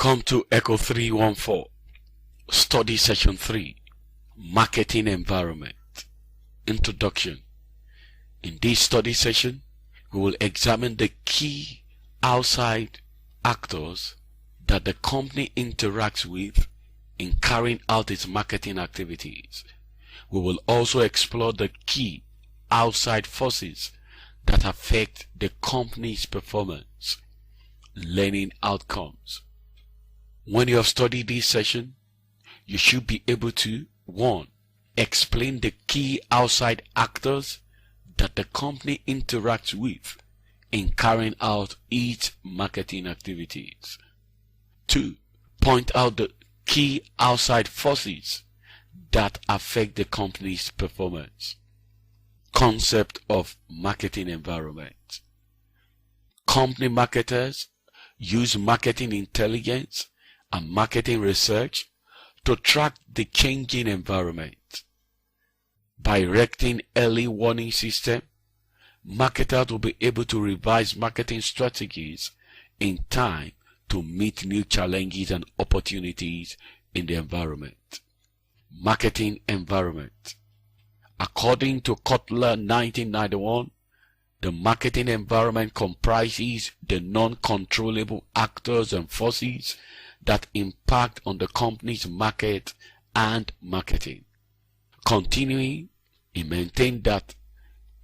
Welcome to ECO314 Study Session 3 Marketing Environment Introduction. In this study session, we will examine the key outside actors that the company interacts with in carrying out its marketing activities. We will also explore the key outside forces that affect the company's performance, learning outcomes. When you have studied this session, you should be able to 1. Explain the key outside actors that the company interacts with in carrying out its marketing activities. 2. Point out the key outside forces that affect the company's performance. Concept of marketing environment. Company marketers use marketing intelligence and marketing research to track the changing environment. By erecting early warning system, marketers will be able to revise marketing strategies in time to meet new challenges and opportunities in the environment. Marketing environment. According to Kotler 1991, the marketing environment comprises the non-controllable actors and forces that impact on the company's market and marketing. Continuing, he maintained that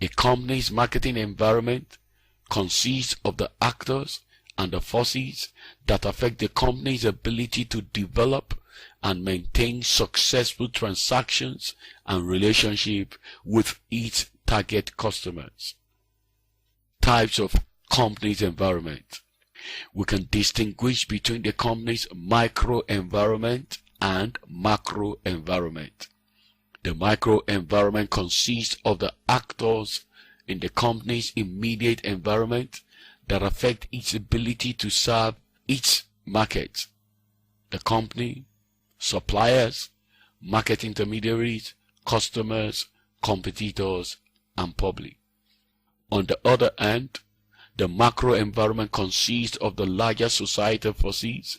a company's marketing environment consists of the actors and the forces that affect the company's ability to develop and maintain successful transactions and relationships with its target customers. Types of company's environment. We can distinguish between the company's micro environment and macro environment. The micro environment consists of the actors in the company's immediate environment that affect its ability to serve its market. The company, suppliers, market intermediaries, customers, competitors, and public. On the other hand, the macro environment consists of the larger societal forces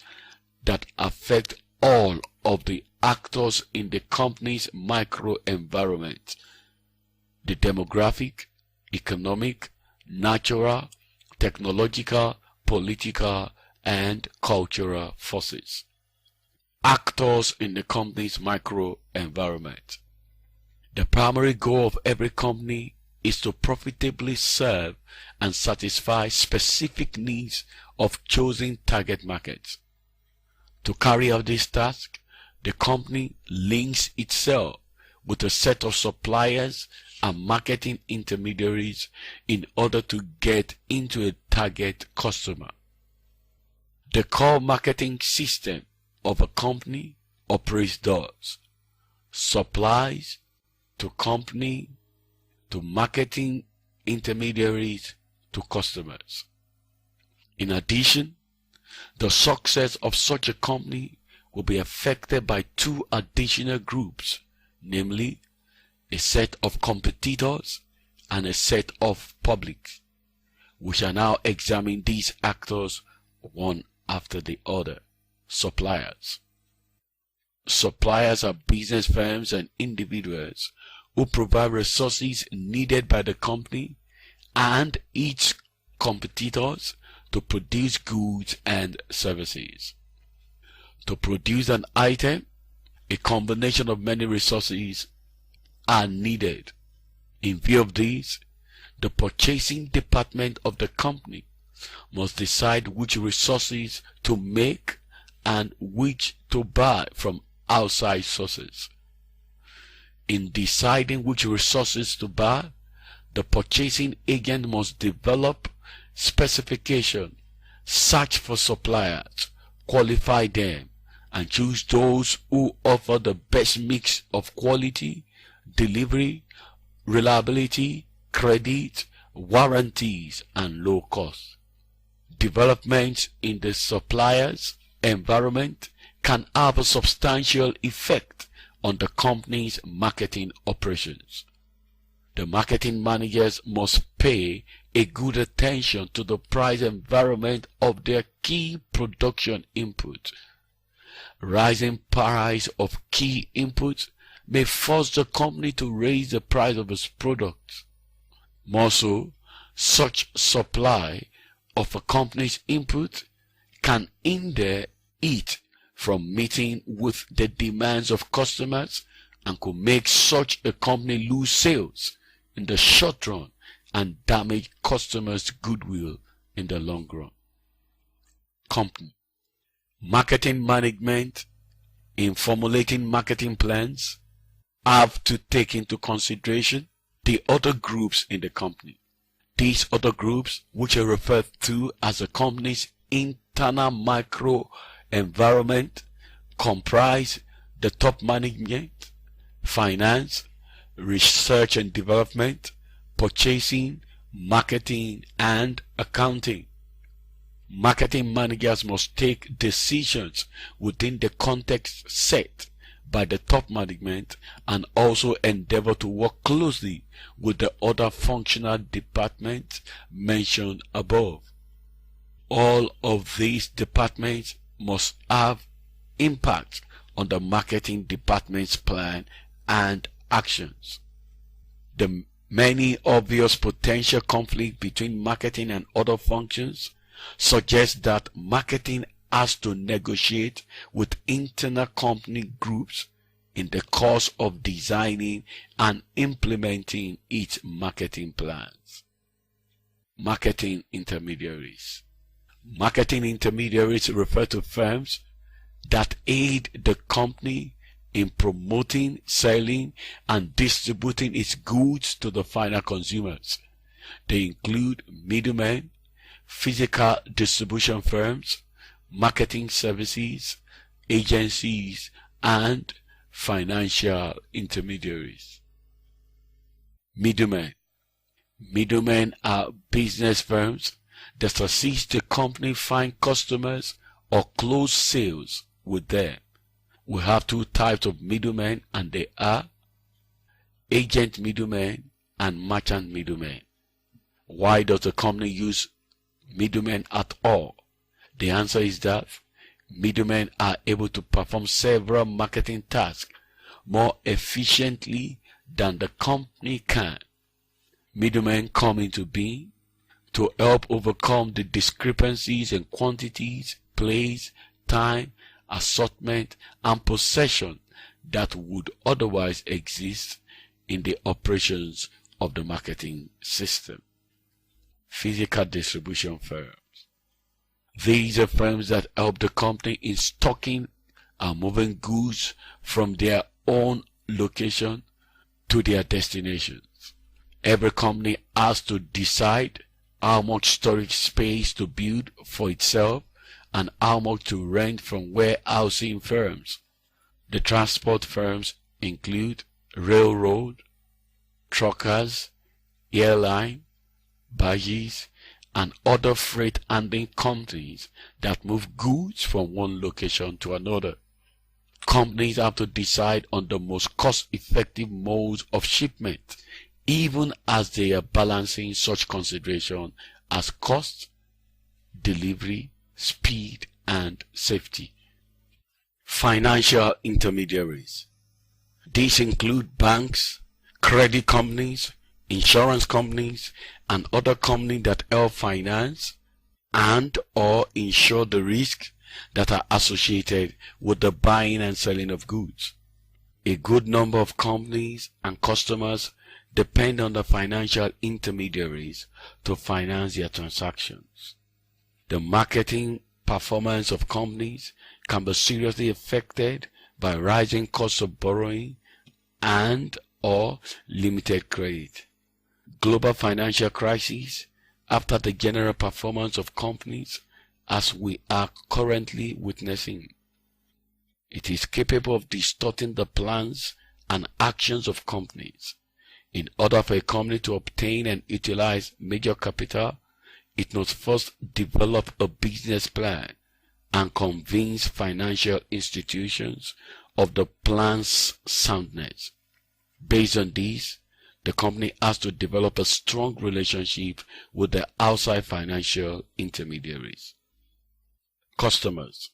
that affect all of the actors in the company's micro environment. The demographic, economic, natural, technological, political, and cultural forces. Actors in the company's micro environment. The primary goal of every company is to profitably serve and satisfy specific needs of chosen target markets. To carry out this task, the company links itself with a set of suppliers and marketing intermediaries in order to get into a target customer. The core marketing system of a company operates thus: supplies to company, to marketing intermediaries, to customers. In addition, the success of such a company will be affected by two additional groups, namely a set of competitors and a set of public. We shall now examine these actors one after the other. Suppliers. Suppliers are business firms and individuals who provide resources needed by the company and its competitors to produce goods and services. To produce an item, a combination of many resources are needed. In view of this, the purchasing department of the company must decide which resources to make and which to buy from outside sources. In deciding which resources to buy, the purchasing agent must develop specification, search for suppliers, qualify them, and choose those who offer the best mix of quality, delivery, reliability, credit, warranties, and low cost. Developments in the supplier's environment can have a substantial effect on the company's marketing operations. The marketing managers must pay a good attention to the price environment of their key production input. Rising price of key inputs may force the company to raise the price of its products. More so, such supply of a company's input can hinder it from meeting with the demands of customers and could make such a company lose sales in the short run and damage customers' goodwill in the long run. Company marketing management in formulating marketing plans have to take into consideration the other groups in the company. These other groups, which are referred to as the company's internal micro environment, comprise the top management, finance, research and development, purchasing, marketing, and accounting. Marketing managers must take decisions within the context set by the top management and also endeavor to work closely with the other functional departments mentioned above. All of these departments must have impact on the marketing department's plan and actions. The many obvious potential conflict between marketing and other functions suggest that marketing has to negotiate with internal company groups in the course of designing and implementing its marketing plans. Marketing intermediaries. Marketing intermediaries refer to firms that aid the company in promoting, selling, and distributing its goods to the final consumers. They include middlemen, physical distribution firms, marketing services, agencies, and financial intermediaries. Middlemen. Middlemen are business firms that assist the company find customers or close sales with them. We have two types of middlemen, and they are agent middlemen and merchant middlemen. Why does the company use middlemen at all? The answer is that middlemen are able to perform several marketing tasks more efficiently than the company can. Middlemen come into being to help overcome the discrepancies in quantities, place, time, assortment, and possession that would otherwise exist in the operations of the marketing system. Physical distribution firms. These are firms that help the company in stocking and moving goods from their own location to their destinations. Every company has to decide how much storage space to build for itself and how much to rent from warehousing firms. The transport firms include railroad, truckers, airline, barges, and other freight handling companies that move goods from one location to another. Companies have to decide on the most cost-effective modes of shipment, even as they are balancing such consideration as cost, delivery, speed, and safety. Financial intermediaries. These include banks, credit companies, insurance companies, and other companies that help finance and or insure the risks that are associated with the buying and selling of goods. A good number of companies and customers depend on the financial intermediaries to finance their transactions. The marketing performance of companies can be seriously affected by rising costs of borrowing and or limited credit. Global financial crises after the general performance of companies as we are currently witnessing. It is capable of distorting the plans and actions of companies. In order for a company to obtain and utilize major capital, it must first develop a business plan and convince financial institutions of the plan's soundness. Based on this, the company has to develop a strong relationship with the outside financial intermediaries. Customers.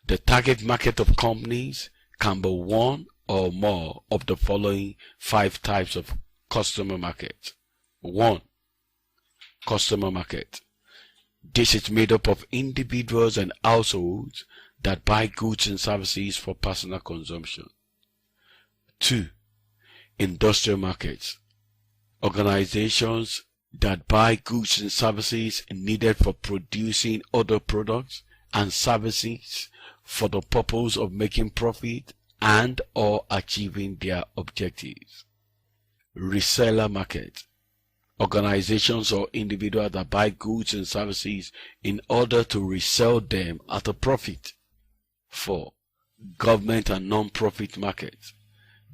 The target market of companies can be one or more of the following 5 types of customer market. 1. Customer market. This is made up of individuals and households that buy goods and services for personal consumption. 2. Industrial markets. Organizations that buy goods and services needed for producing other products and services for the purpose of making profit and or achieving their objectives. Reseller market. Organizations or individuals that buy goods and services in order to resell them at a profit. 4. Government and non-profit market.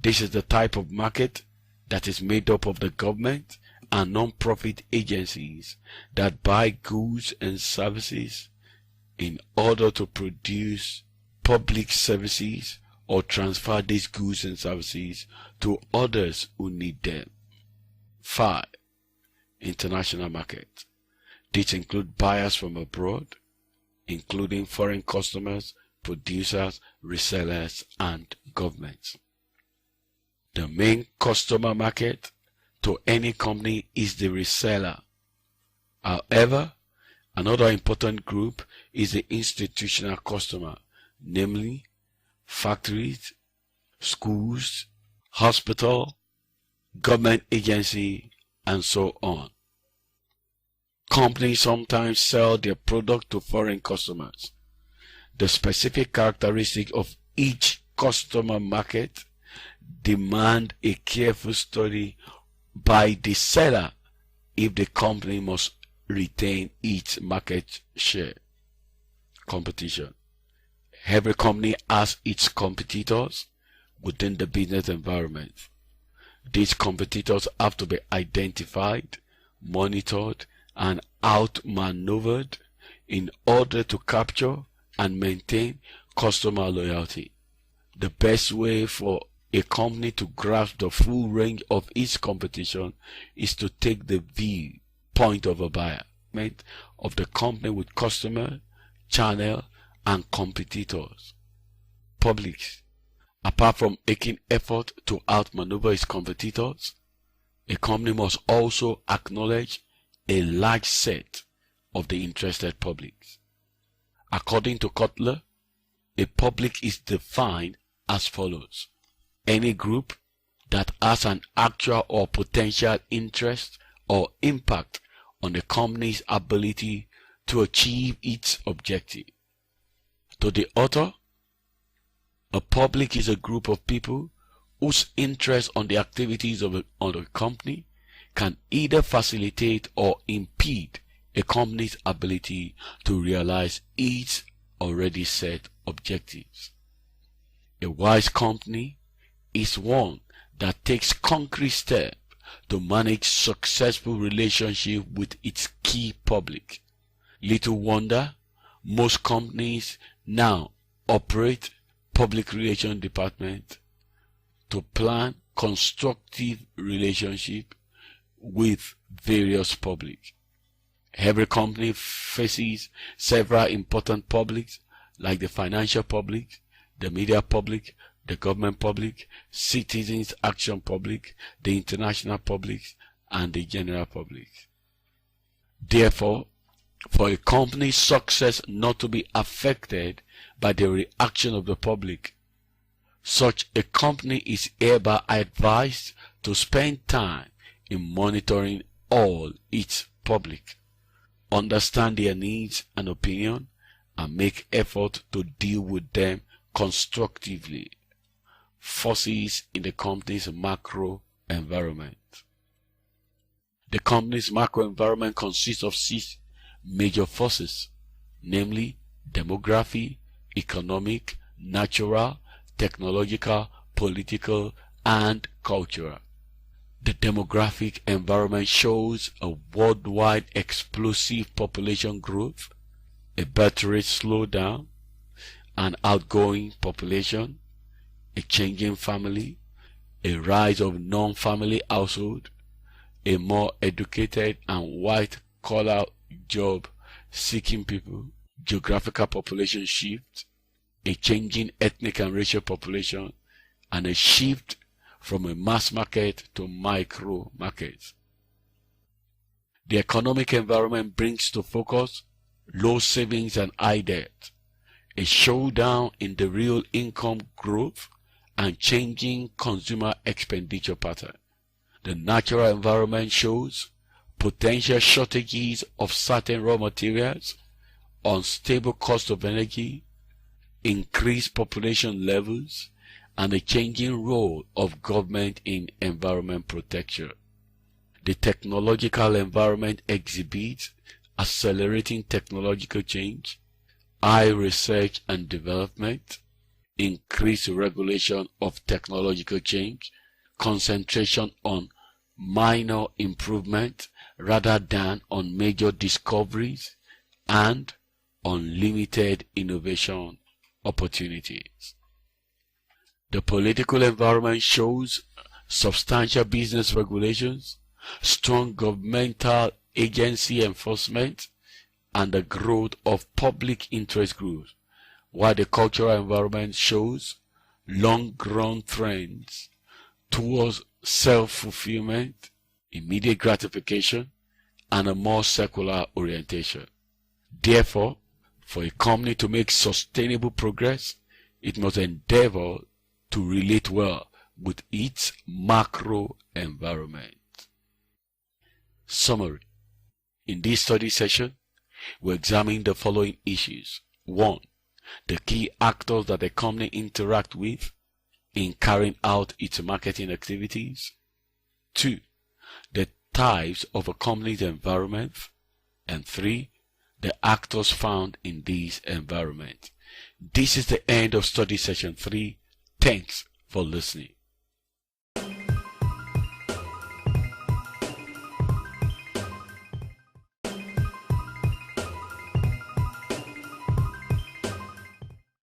This is the type of market that is made up of the government and non-profit agencies that buy goods and services in order to produce public services or transfer these goods and services to others who need them. 5. International market. These include buyers from abroad, including foreign customers, producers, resellers, and governments. The main customer market to any company is the reseller. However, another important group is the institutional customer, namely factories, schools, hospital, government agency, and so on. Companies sometimes sell their product to foreign customers. The specific characteristics of each customer market demand a careful study by the seller if the company must retain its market share. Competition. Every company has its competitors within the business environment. These competitors have to be identified, monitored, and outmaneuvered in order to capture and maintain customer loyalty. The best way for a company to grasp the full range of its competition is to take the viewpoint of a buyer of the company with customer, channel, and competitors. Public. Apart from making effort to outmaneuver its competitors, a company must also acknowledge a large set of the interested public. According to Kotler, a public is defined as follows: any group that has an actual or potential interest or impact on the company's ability to achieve its objective. To the author, a public is a group of people whose interest on the activities of a company can either facilitate or impede a company's ability to realize its already set objectives. A wise company is one that takes concrete steps to manage successful relationship with its key public. Little wonder, most companies now operate public relations department to plan constructive relationship with various public. Every company faces several important publics like the financial public, the media public, the government public, citizens action public, the international public, and the general public. Therefore, for a company's success not to be affected by the reaction of the public, such a company is hereby advised to spend time in monitoring all its public, understand their needs and opinion, and make effort to deal with them constructively. Forces in the company's macro environment. The company's macro environment consists of 6 major forces, namely demography, economic, natural, technological, political, and cultural. The demographic environment shows a worldwide explosive population growth, a birth rate slowdown, an outgoing population, a changing family, a rise of non-family household, a more educated and white-collar job-seeking people, geographical population shift, a changing ethnic and racial population, and a shift from a mass market to micro markets. The economic environment brings to focus low savings and high debt, a showdown in the real income growth, and changing consumer expenditure pattern. The natural environment shows potential shortages of certain raw materials, unstable cost of energy, increased population levels, and a changing role of government in environment protection. The technological environment exhibits accelerating technological change, high research and development, increased regulation of technological change, concentration on minor improvement rather than on major discoveries, and unlimited innovation opportunities. The political environment shows substantial business regulations, strong governmental agency enforcement, and the growth of public interest groups, while the cultural environment shows long-run trends towards self-fulfillment, immediate gratification, and a more secular orientation. Therefore, for a company to make sustainable progress, it must endeavor to relate well with its macro environment. Summary. In this study session, we examine the following issues. 1. The key actors that a company interacts with in carrying out its marketing activities. 2. The types of a company's environment. And 3. The actors found in this environment. This is the end of study session 3. Thanks for listening.